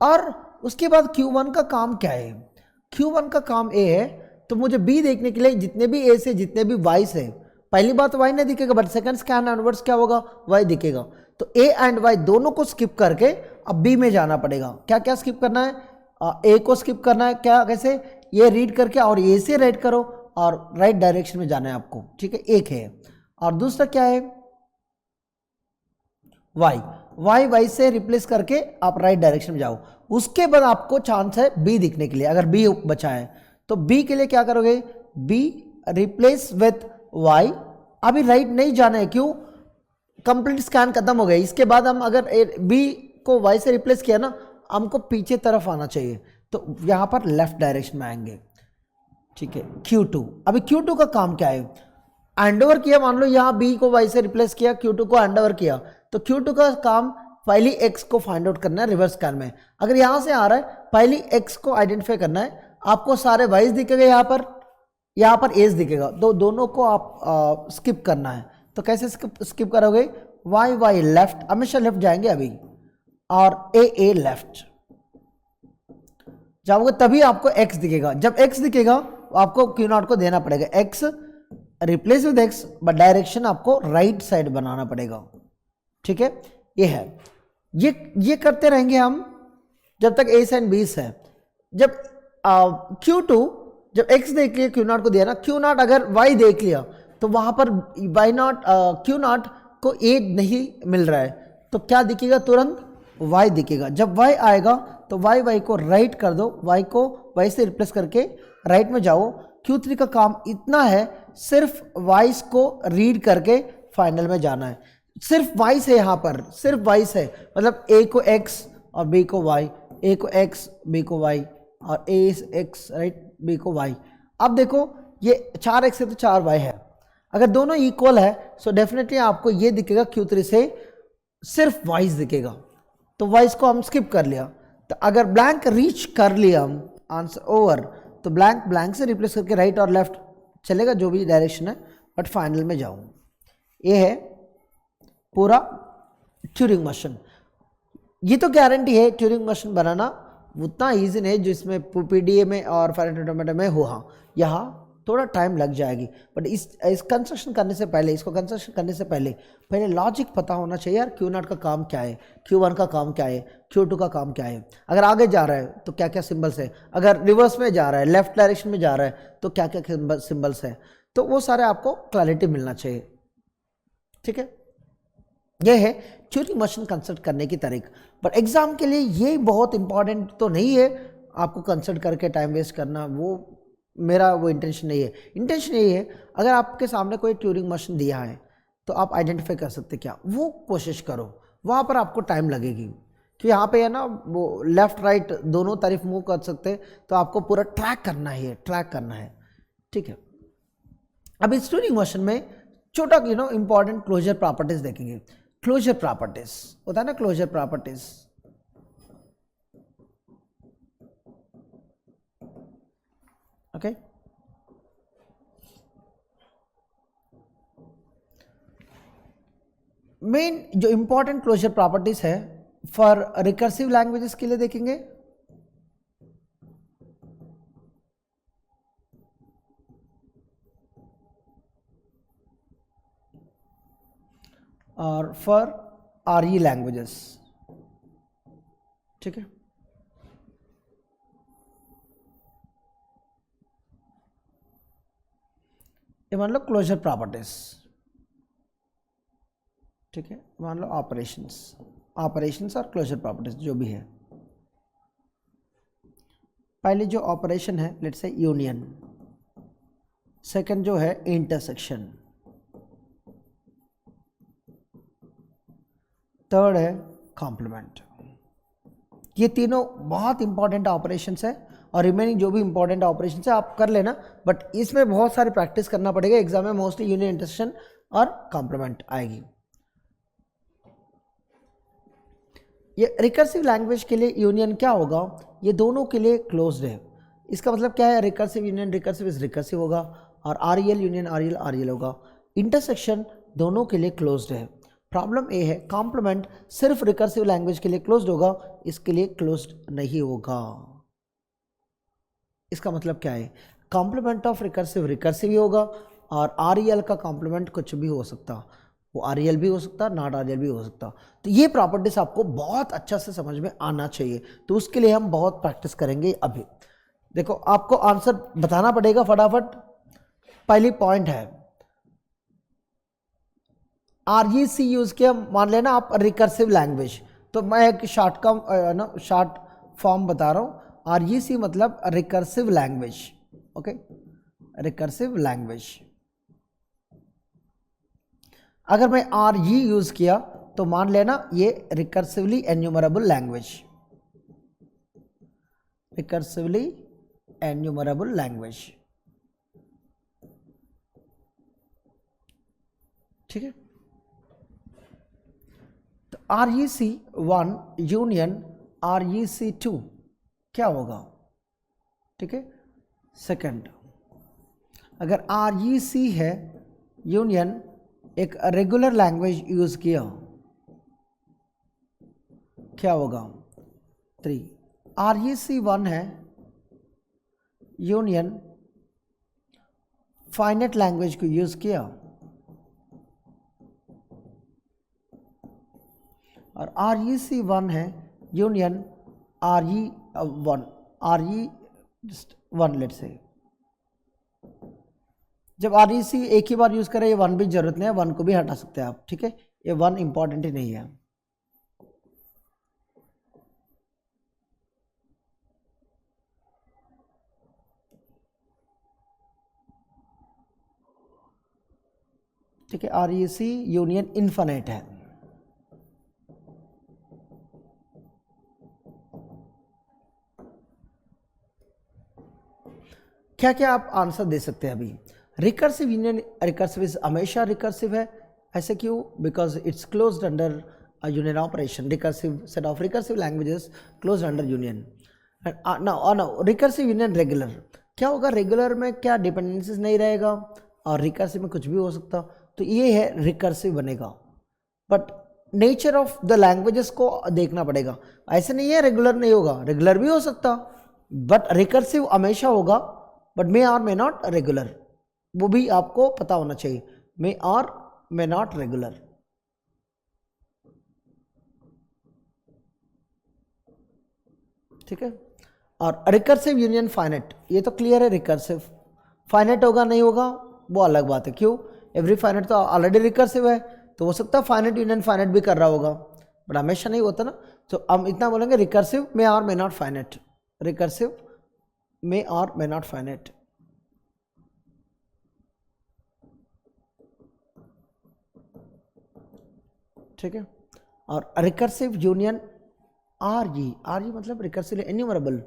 और उसके बाद Q1 का काम क्या है? Q1 का काम ए है, तो मुझे बी देखने के लिए जितने भी ए से जितने भी वाई से, पहली बात वाई नहीं दिखेगा, बट सेकंड स्कैन एनवर्ड्स क्या होगा? वाई दिखेगा। तो ए एंड वाई दोनों को स्किप करके अब बी में जाना पड़ेगा। क्या क्या स्किप करना है? ए को स्किप करना है, क्या कैसे? ये रीड करके और ए से राइट करो और राइट डायरेक्शन में जाना है आपको। ठीक है, एक है। और दूसरा क्या है? वाई से रिप्लेस करके आप राइट डायरेक्शन में जाओ। उसके बाद आपको चांस है बी दिखने के लिए, अगर बी बचा है तो बी के लिए क्या करोगे? B replace with Y. अभी राइट नहीं जाना है, क्यों? कंप्लीट स्कैन खत्म हो गया। इसके बाद हम अगर बी को वाई से रिप्लेस किया ना, हमको पीछे तरफ आना चाहिए, तो यहां पर लेफ्ट डायरेक्शन में आएंगे। ठीक है, Q2। अभी Q2 का काम क्या है? हैंडओवर किया, मान लो यहाँ बी को वाई से रिप्लेस किया, Q2 को हैंडओवर किया, तो Q2 का काम पहली x को फाइंड आउट करना है रिवर्स स्कैन में। अगर यहाँ से आ रहा है, पहली x को आइडेंटिफाई करना है। आपको सारे वाइज दिखेगा, यहाँ पर एज दिखेगा, तो दोनों को आप स्किप करना है। तो कैसे स्किप करोगे? वाई लेफ्ट, हमेशा लेफ्ट जाएंगे अभी, और ए लेफ्ट जाओगे तभी आपको x दिखेगा। जब x दिखेगा आपको Q0 को देना पड़ेगा x replace with x, but direction आपको राइट साइड बनाना पड़ेगा। ठीक है, ये है, ये करते रहेंगे हम जब तक a एंड b है। जब Q2 जब x देख लिया, Q0 को दिया ना, Q0 अगर y देख लिया तो वहां पर Q0 को a नहीं मिल रहा है, तो क्या दिखेगा? तुरंत y दिखेगा। जब y आएगा तो y को राइट कर दो, y को y से रिप्लेस करके राइट में जाओ। Q3 का काम इतना है, सिर्फ y को रीड करके फाइनल में जाना है। सिर्फ y से, यहाँ पर सिर्फ y से, मतलब a को x और b को y, a को x b को y, और a x राइट, b को y। अब देखो ये 4x है तो 4y है, अगर दोनों इक्वल है सो डेफिनेटली आपको ये दिखेगा Q3 से सिर्फ वाइज दिखेगा, तो वाइज को हम स्किप कर लिया। तो अगर ब्लैंक रीच कर लिया हम आंसर ओवर, तो ब्लैंक से रिप्लेस करके राइट और लेफ्ट चलेगा, जो भी डायरेक्शन है, बट फाइनल में जाऊँ। ये है पूरा ट्यूरिंग मशीन। ये तो गारंटी है ट्यूरिंग मशीन बनाना उतना ईजी नहीं जिसमें पीडीए में और फेरेट ऑटोमेटा में हुआ। यहाँ थोड़ा टाइम लग जाएगी, बट इस कंस्ट्रक्शन करने से पहले, इसको कंस्ट्रक्शन करने से पहले लॉजिक पता होना चाहिए यार। Q0 का काम क्या है, Q1 का काम क्या है, Q2 का काम क्या है। अगर आगे जा रहा है तो क्या क्या सिंबल्स है, अगर रिवर्स में जा रहा है, लेफ्ट डायरेक्शन में जा रहा है तो क्या क्या सिंबल्स है, तो वो सारे आपको क्लैरिटी मिलना चाहिए। ठीक है, ये है ट्यूरिंग मशीन कंस्ट्रक्ट करने की तरीक। पर एग्जाम के लिए ये बहुत इंपॉर्टेंट तो नहीं है आपको कंस्ट्रक्ट करके टाइम वेस्ट करना, वो मेरा वो इंटेंशन नहीं है। इंटेंशन यही है, अगर आपके सामने कोई ट्यूरिंग मशीन दिया है तो आप आइडेंटिफाई कर सकते क्या, वो कोशिश करो। वहाँ पर आपको टाइम लगेगी, तो यहाँ पे है ना वो लेफ्ट राइट दोनों तरफ मूव कर सकते, तो आपको पूरा ट्रैक करना है। ठीक है, अब इस ट्यूरिंग मशीन में छोटा इंपॉर्टेंट क्लोजर प्रॉपर्टीज देखेंगे। क्लोजर प्रॉपर्टीज होता है ना, क्लोजर प्रॉपर्टीज। ओके, मेन जो इंपॉर्टेंट क्लोजर प्रॉपर्टीज है फॉर रिकर्सिव लैंग्वेजेस के लिए देखेंगे। और फॉर आरई लैंग्वेजेस। ठीक है, ये मान लो क्लोजर प्रॉपर्टीज। ठीक है, मान लो ऑपरेशंस और क्लोजर प्रॉपर्टीज जो भी है। पहले जो ऑपरेशन है लेट्स से यूनियन, सेकंड जो है इंटरसेक्शन, थर्ड है कॉम्प्लीमेंट। ये तीनों बहुत इंपॉर्टेंट ऑपरेशंस है और रिमेनिंग जो भी इंपॉर्टेंट ऑपरेशंस है आप कर लेना, बट इसमें बहुत सारी प्रैक्टिस करना पड़ेगा। एग्जाम में मोस्टली यूनियन इंटरसेक्शन और कॉम्प्लीमेंट आएगी। ये रिकर्सिव लैंग्वेज के लिए यूनियन क्या होगा, ये दोनों के लिए क्लोज्ड है। इसका मतलब क्या है, recursive union recursive is recursive होगा और आरईएल यूनियन आरईएल आरईएल होगा। इंटरसेक्शन दोनों के लिए क्लोज्ड है। प्रॉब्लम ए है कॉम्प्लीमेंट सिर्फ रिकर्सिव लैंग्वेज के लिए क्लोज्ड होगा, इसके लिए क्लोज्ड नहीं होगा। इसका मतलब क्या है, कॉम्प्लीमेंट ऑफ रिकर्सिव रिकर्सिव ही होगा और आरईएल का कॉम्प्लीमेंट कुछ भी हो सकता, वो आरईएल भी हो सकता, नॉट आरईएल भी हो सकता। तो ये प्रॉपर्टीज आपको बहुत अच्छा से समझ में आना चाहिए, तो उसके लिए हम बहुत प्रैक्टिस करेंगे। अभी देखो आपको आंसर बताना पड़ेगा फटाफट। पहली पॉइंट है आरईसी यूज किया, मान लेना आप रिकर्सिव लैंग्वेज, तो मैं एक शॉर्ट फॉर्म बता रहा हूँ। आरईसी मतलब recursive language, okay, recursive language. अगर मैं आरई यूज किया तो मान लेना ये recursively enumerable language, recursively enumerable language, ठीक है। तो REC1 यूनियन REC2 क्या होगा, ठीक है। सेकंड, अगर REC है यूनियन एक रेगुलर लैंग्वेज यूज किया, क्या होगा। 3, REC1 है यूनियन फाइनेट लैंग्वेज को यूज किया और REC1 है यूनियन RE1 लेट से। जब REC एक ही बार यूज करें, ये 1 भी जरूरत नहीं है, 1 को भी हटा सकते हैं आप, ठीक है। ये 1 इंपॉर्टेंट ही नहीं है, ठीक है। REC यूनियन इनफाइनाइट है। क्या क्या आप आंसर दे सकते हैं अभी। रिकर्सिव यूनियन रिकर्सिव इज हमेशा रिकर्सिव है, ऐसे क्यों, because it's closed under union operation. Recursive set of recursive languages closed under union. Now recursive union regular क्या होगा, रेगुलर में क्या डिपेंडेंसीज नहीं रहेगा और रिकर्सिव में कुछ भी हो सकता, तो ये है रिकर्सिव बनेगा। But nature of the languages को देखना पड़ेगा, ऐसे नहीं है रेगुलर नहीं होगा, रेगुलर भी हो सकता, बट रिकर्सिव हमेशा होगा, बट मे और मे नॉट रेगुलर, वो भी आपको पता होना चाहिए, मे और मे नॉट रेगुलर। ठीक है। और रिकर्सिव यूनियन फाइनेट, ये तो क्लियर है, रिकर्सिव फाइनेट होगा नहीं होगा वो अलग बात है, क्यों, एवरी फाइनेट तो ऑलरेडी रिकर्सिव है, तो हो सकता है फाइनेट यूनियन फाइनेट भी कर रहा होगा, बट हमेशा नहीं होता ना। तो हम इतना बोलेंगे रिकर्सिव मे और मे नॉट फाइनेट, रिकर्सिव मे और मे नॉट फाइनेट। ठीक है। और रिकर्सिव यूनियन RE, RE मतलब रिकर्सिव एन्यूमरेबल।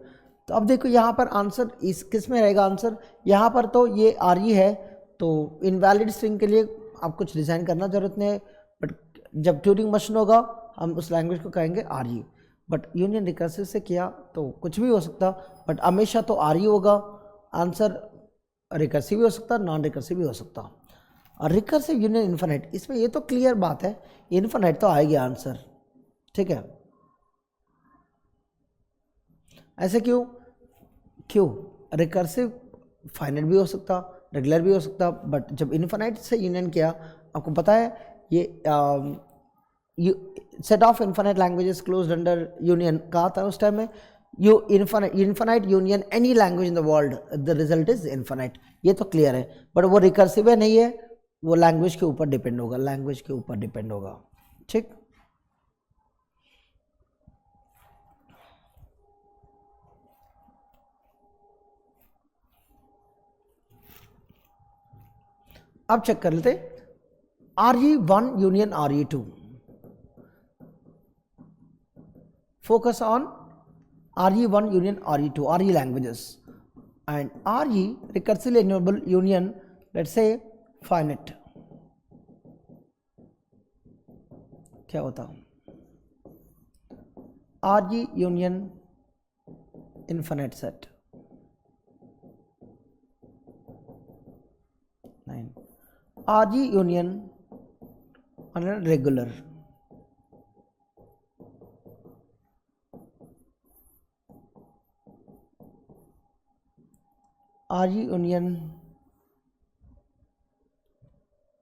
तो अब देखो यहाँ पर आंसर इस किस में रहेगा, आंसर यहाँ पर तो ये RE है, तो इनवैलिड स्ट्रिंग के लिए आप कुछ डिज़ाइन करना जरूरत नहीं है, बट जब ट्यूरिंग मशीन होगा हम उस लैंग्वेज को कहेंगे RE। बट यूनियन रिकर्सिव से किया तो कुछ भी हो सकता, बट हमेशा तो RE होगा। आंसर रिकर्सिव भी हो सकता, नॉन रिकर्सिव भी हो सकता। और रिकर्सिव यूनियन इन्फिनिट, इसमें ये तो क्लियर बात है, इन्फिनिट तो आएगी आंसर, ठीक है। ऐसे क्यों, रिकर्सिव फाइनाइट भी हो सकता, रेगुलर भी हो सकता, बट जब इन्फिनिट से यूनियन किया, आपको पता है ये set of infinite languages closed under union कहा था उस टाइम में, you infinite union any language in the world, the result is infinite, ये तो क्लियर है। बट वो रिकर्सिव है नहीं है, वो लैंग्वेज के ऊपर डिपेंड होगा, लैंग्वेज के ऊपर डिपेंड होगा, ठीक। अब चेक कर लेते RE1 union RE2, focus on RE1 union RE2, RE languages, and RE recursively enumerable union, let's say finite. क्या होता? RE union infinite set. 9. RE union regular. RE union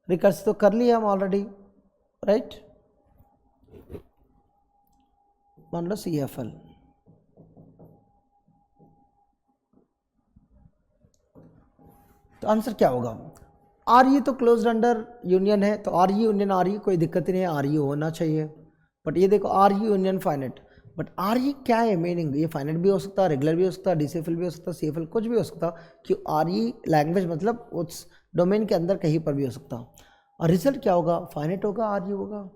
recurs तो कर लिया हम ऑलरेडी, राइट? मान लो CFL, तो answer क्या होगा? RE तो क्लोज्ड अंडर यूनियन है, तो RE यूनियन RE कोई दिक्कत नहीं है, RE होना चाहिए। बट ये देखो RE union finite, but RE क्या है मीनिंग? ये फाइनेट भी हो सकता है, रेगुलर भी हो सकता है, DCFL भी हो सकता है, CFL कुछ भी हो सकता, कि RE लैंग्वेज मतलब उस डोमेन के अंदर कहीं पर भी हो सकता। और रिजल्ट क्या होगा? फाइनेट होगा, RE होगा।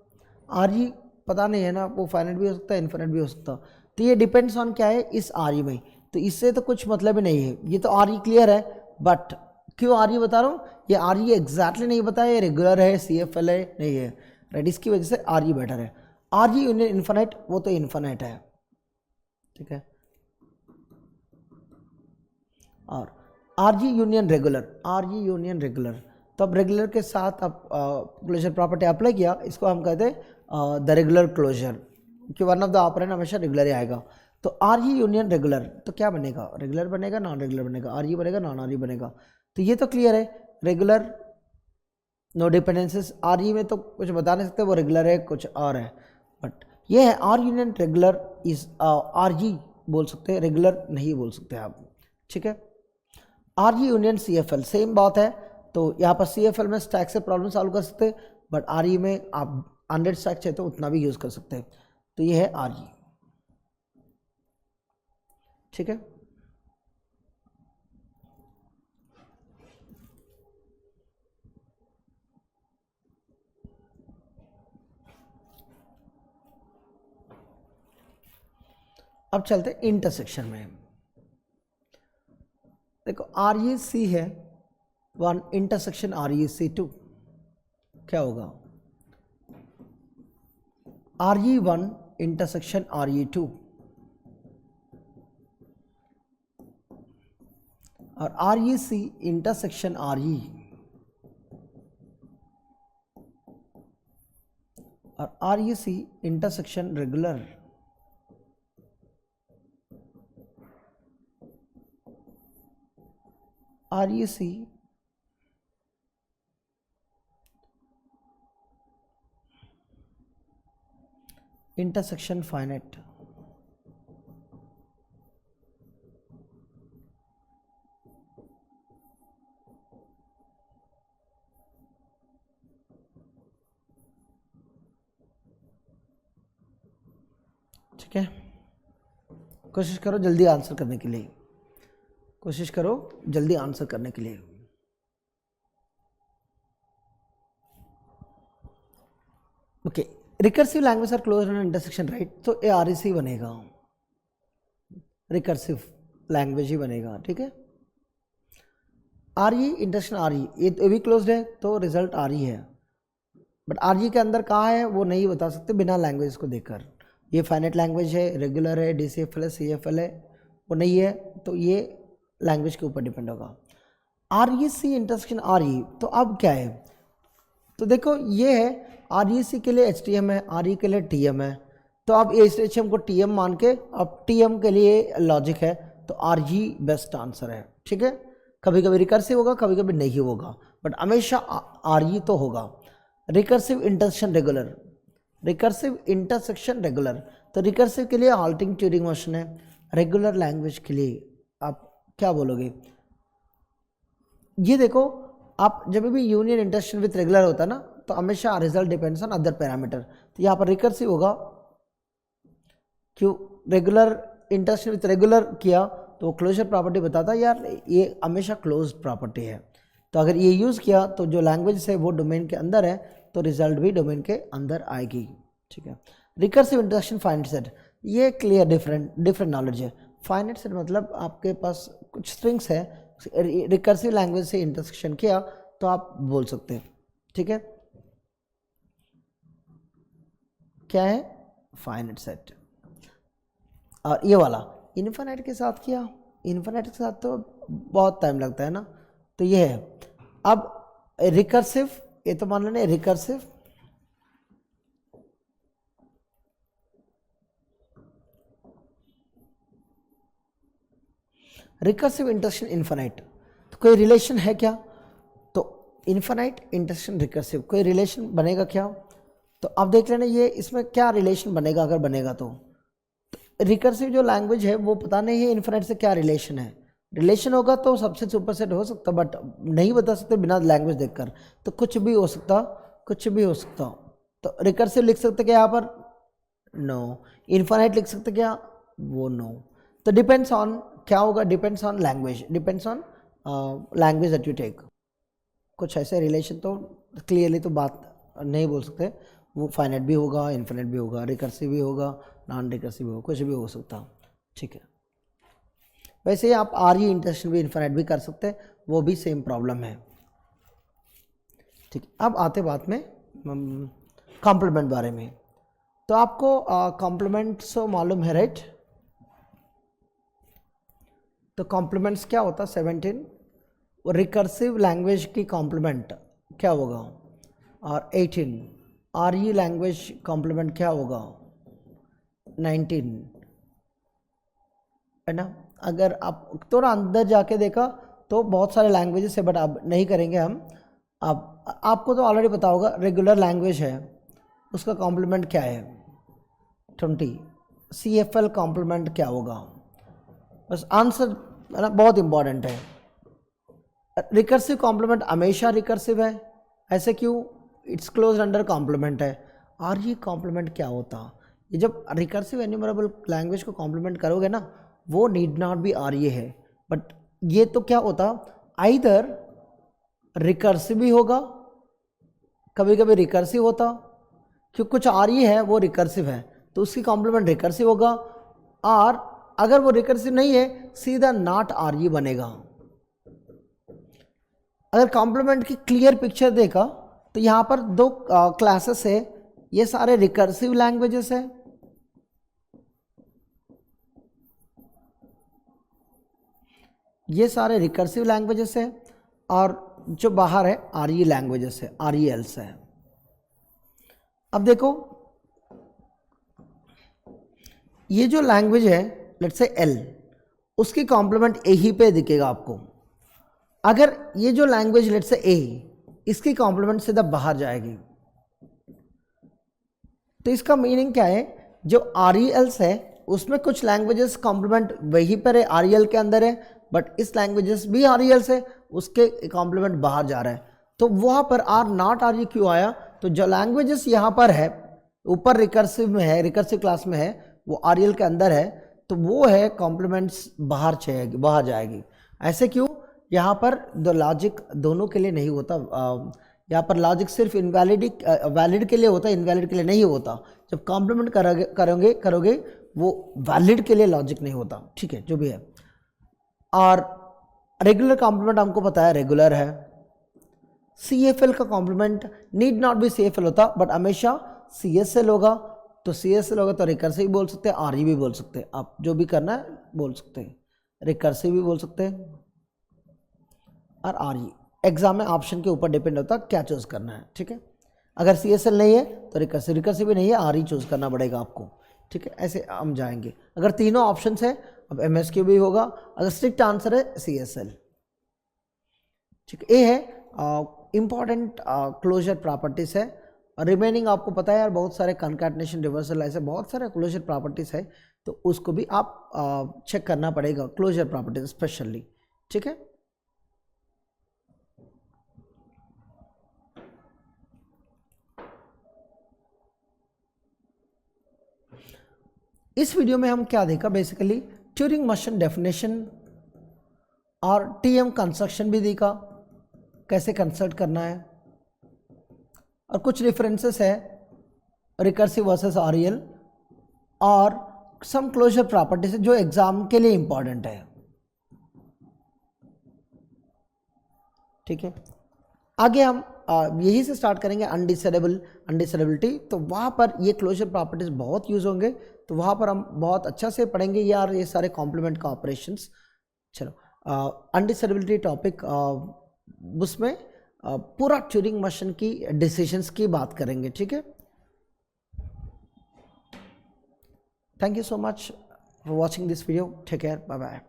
RE पता नहीं है ना, वो फाइनेट भी हो सकता है, इन्फिनिट भी हो सकता। तो ये डिपेंड्स ऑन क्या है इस RE में, तो इससे तो कुछ मतलब ही नहीं है। ये तो RE क्लियर है, बट क्यों RE बता रहा हूँ? ये RE एग्जैक्टली नहीं बताया, ये रेगुलर है, CFL है, नहीं है, राइट? इसकी वजह से RE बेटर है। RE यूनियन इन्फिनिट, वो तो इन्फिनिट है, ठीक है। और RE union regular, RE union regular, तो अब रेगुलर के साथ अब क्लोजर प्रॉपर्टी अप्लाई किया, इसको हम कहते हैं द रेगुलर क्लोजर, कि वन ऑफ द ऑपरेंड हमेशा रेगुलर ही आएगा। तो RE यूनियन रेगुलर, तो क्या बनेगा? रेगुलर बनेगा, नॉन रेगुलर बनेगा, RE बनेगा, नॉन RE बनेगा। तो ये तो क्लियर है, रेगुलर नो डिपेंडेंसेस। RE में तो कुछ बता नहीं सकते, वो रेगुलर है कुछ और है, बट ये है R union regular is RE बोल सकते हैं, रेगुलर नहीं बोल सकते आप, ठीक है। RE यूनियन CFL सेम बात है, तो यहाँ पर CFL में स्टैक से प्रॉब्लम सॉल्व कर सकते हैं, बट RE में आप 100 स्टैक चाहिए तो उतना भी यूज़ कर सकते हैं। तो ये है RE, ठीक है। अब चलते हैं इंटरसेक्शन में। देखो REC है 1 इंटरसेक्शन REC2, क्या होगा? RE1 इंटरसेक्शन RE2 और REC इंटरसेक्शन RE और REC intersection regular. REC intersection finite, ठीक है। कोशिश करो जल्दी आंसर करने के लिए, कोशिश करो जल्दी आंसर करने के लिए। Okay, recursive language are close and intersection, right? तो ये REC बनेगा, रिकर्सिव लैंग्वेज ही बनेगा, ठीक है। RE इंटरसेक्शन RE, ये भी क्लोज्ड है तो रिजल्ट RE है, बट RE के अंदर कहाँ है वो नहीं बता सकते बिना लैंग्वेज को देखकर। ये फाइनेट लैंग्वेज है, रेगुलर है, DCFL है, CFL है, वो नहीं है, तो ये लैंग्वेज के ऊपर डिपेंड होगा। REC इंटरसेक्शन RE, तो अब क्या है? तो देखो ये है REC के लिए HTM है, RE के लिए TM है, तो अब ये HTM को TM मान के अब TM के लिए लॉजिक है, तो RE बेस्ट आंसर है, ठीक है। कभी कभी रिकर्सिव होगा, कभी कभी नहीं होगा, बट हमेशा RE तो होगा। Recursive intersection regular, recursive intersection regular, तो रिकर्सिव के लिए हाल्टिंग ट्यूरिंग मोशन है, रेगुलर लैंग्वेज के लिए आप क्या बोलोगे? ये देखो, आप जब भी यूनियन इंटरसेक्शन विथ रेगुलर होता है ना, तो हमेशा result depends on other parameter, तो यहाँ पर रिकर्सिव होगा, क्यों? रेगुलर इंटरसेक्शन विथ रेगुलर किया तो वो क्लोजर प्रॉपर्टी बताता है यार ये हमेशा क्लोज प्रॉपर्टी है, तो अगर ये यूज़ किया तो जो लैंग्वेज है वो डोमेन के अंदर है, तो रिजल्ट भी डोमेन के अंदर आएगी, ठीक है। रिकर्सिव इंटरसेक्शन फाइनेट सेट, ये क्लियर डिफरेंट नॉलेज है। फाइनाइट सेट मतलब आपके पास कुछ स्ट्रिंग्स है, रिकर्सिव लैंग्वेज से इंटरसेक्शन किया तो आप बोल सकते हैं, ठीक है। क्या है? Finite set. और ये वाला इनफाइनाइट के साथ किया, इनफाइनाइट के साथ तो बहुत टाइम लगता है ना, तो ये है। अब रिकर्सिव, ये तो मान लेना रिकर्सिव, रिकर्सिव इंटरसेक्शन इनफाइनाइट, तो कोई रिलेशन है क्या? तो इनफाइनाइट इंटरसेक्शन रिकर्सिव कोई रिलेशन बनेगा क्या? तो अब देख लेना ये इसमें क्या रिलेशन बनेगा, अगर बनेगा तो रिकर्सिव जो लैंग्वेज है वो पता नहीं है इनफाइनाइट से क्या रिलेशन है। रिलेशन होगा तो सबसे सुपरसेट हो सकता, बट नहीं बता सकते बिना लैंग्वेज देखकर, तो कुछ भी हो सकता, कुछ भी हो सकता। तो रिकर्सिव लिख सकते क्या यहाँ पर? नो। इनफाइनाइट लिख सकते क्या? वो नो। तो डिपेंड्स ऑन क्या होगा? Depends on language, depends on language that you take. कुछ ऐसे रिलेशन तो क्लियरली तो बात नहीं बोल सकते, वो फाइनाइट भी होगा, इनफाइनाइट भी होगा, रिकर्सिव भी होगा, नॉन रिकर्सिव भी होगा, कुछ भी हो सकता, ठीक है। वैसे ही आप आर ई इंटरसेक्शन भी इनफाइनाइट भी कर सकते हैं, वो भी सेम प्रॉब्लम है, ठीक। अब आते बात में कॉम्प्लीमेंट बारे में। तो आपको कॉम्प्लीमेंट्स मालूम है, राइट? तो कॉम्प्लीमेंट्स क्या होता है? 17 रिकर्सिव लैंग्वेज की कॉम्प्लीमेंट क्या होगा? और 18 आर ई लैंग्वेज कॉम्प्लीमेंट क्या होगा? 19, है ना। अगर आप थोड़ा अंदर जाके देखा तो बहुत सारे लैंग्वेजेस है, बट अब नहीं करेंगे हम। अब आपको तो ऑलरेडी पता होगा, रेगुलर लैंग्वेज है उसका कॉम्प्लीमेंट क्या है? 20। सी एफ एल कॉम्प्लीमेंट क्या होगा? बस आंसर है ना, बहुत इंपॉर्टेंट है। रिकर्सिव कॉम्प्लीमेंट हमेशा रिकर्सिव है, ऐसे क्यों? इट्स क्लोज अंडर कॉम्प्लीमेंट है। आर ये कॉम्प्लीमेंट क्या होता? ये जब रिकर्सिव एन्यूमरेबल लैंग्वेज को कॉम्प्लीमेंट करोगे ना, वो नीड नॉट बी आर ये है, बट ये तो क्या होता? आइदर रिकर्सिव भी होगा, कभी कभी रिकर्सिव होता, क्योंकि कुछ आर ये है वो रिकर्सिव है तो उसकी कॉम्प्लीमेंट रिकर्सिव होगा। और अगर वो रिकर्सिव नहीं है, सीधा नॉट आर ये बनेगा। अगर कॉम्प्लीमेंट की क्लियर पिक्चर देखा तो यहाँ पर दो क्लासेस है, ये सारे रिकर्सिव लैंग्वेजेस है, ये सारे रिकर्सिव लैंग्वेजेस है, और जो बाहर है आर ई लैंग्वेजेस है, आर ई एल्स है। अब देखो ये जो लैंग्वेज है लेट्स से एल, उसकी कॉम्प्लीमेंट ए ही पे दिखेगा आपको। अगर ये जो लैंग्वेज लेट्स से ए, इसकी कॉम्प्लीमेंट सीधा बाहर जाएगी, तो इसका मीनिंग क्या है? जो आर ई एल्स है उसमें कुछ लैंग्वेजेस कॉम्प्लीमेंट वहीं पर है, आर ई एल के अंदर है, बट इस लैंग्वेजेस भी आर ई एल्स है, उसके कॉम्प्लीमेंट बाहर जा रहा है। तो वहाँ पर आर नॉट आर ई क्यों आया? तो जो लैंग्वेजेस यहाँ पर है ऊपर रिकर्सिव में है, रिकर्सिव क्लास में है, वो आर ई एल के अंदर है, तो वो है कॉम्प्लीमेंट्स बाहर जाएगी। ऐसे क्यों? यहाँ पर द लॉजिक दोनों के लिए नहीं होता। यहाँ पर लॉजिक सिर्फ वैलिड के लिए होता है, इनवैलिड के लिए नहीं होता। जब कॉम्प्लीमेंट करोगे वो वैलिड के लिए लॉजिक नहीं होता, ठीक है, जो भी है। और रेगुलर कॉम्प्लीमेंट हमको पता है रेगुलर है। सी एफ एल का कॉम्प्लीमेंट नीड नॉट भी सी एफ एल होता, बट हमेशा सी एस एल होगा। तो सी एस एल होगा तो रिकर्सिव भी बोल सकते हैं, आर ई भी बोल सकते हैं, आप जो भी करना है बोल सकते हैं, रिकर्सिव भी बोल सकते हैं और आर ई। एग्जाम में ऑप्शन के ऊपर डिपेंड होता है क्या चूज करना है, ठीक है। अगर सी एस एल नहीं है तो रिकर्सिव भी नहीं है, आर ई चूज करना पड़ेगा आपको, ठीक है। ऐसे हम जाएंगे। अगर तीनों ऑप्शन है, अब एम एस क्यू भी होगा, अगर स्ट्रिक्ट आंसर है सी एस एल, ठीक है। ये है इंपॉर्टेंट क्लोजर प्रॉपर्टीज है। रिमेनिंग आपको पता है यार, बहुत सारे कंकैटनेशन, रिवर्सल, ऐसे बहुत सारे क्लोजर प्रॉपर्टीज है, तो उसको भी आप चेक करना पड़ेगा, क्लोजर प्रॉपर्टीज स्पेशली, ठीक है। इस वीडियो में हम क्या देखा? बेसिकली ट्यूरिंग मशीन डेफिनेशन और टीएम कंस्ट्रक्शन भी देखा, कैसे कंस्ट्रक्ट करना है, और कुछ डिफरेंसेस है रिकर्सिव वर्सेस आरईएल, और सम क्लोजर प्रॉपर्टीज जो एग्जाम के लिए इंपॉर्टेंट है। ठीक है, आगे हम यही से स्टार्ट करेंगे अनडिसाइडेबिलिटी। तो वहाँ पर ये क्लोजर प्रॉपर्टीज बहुत यूज होंगे, तो वहाँ पर हम बहुत अच्छा से पढ़ेंगे यार ये सारे कॉम्प्लीमेंट का ऑपरेशंस। चलो अनडिसाइडेबिलिटी टॉपिक, उसमें पूरा ट्यूरिंग मशीन की डिसीजंस की बात करेंगे। ठीक है, thank you so much for watching this video, take care, bye bye.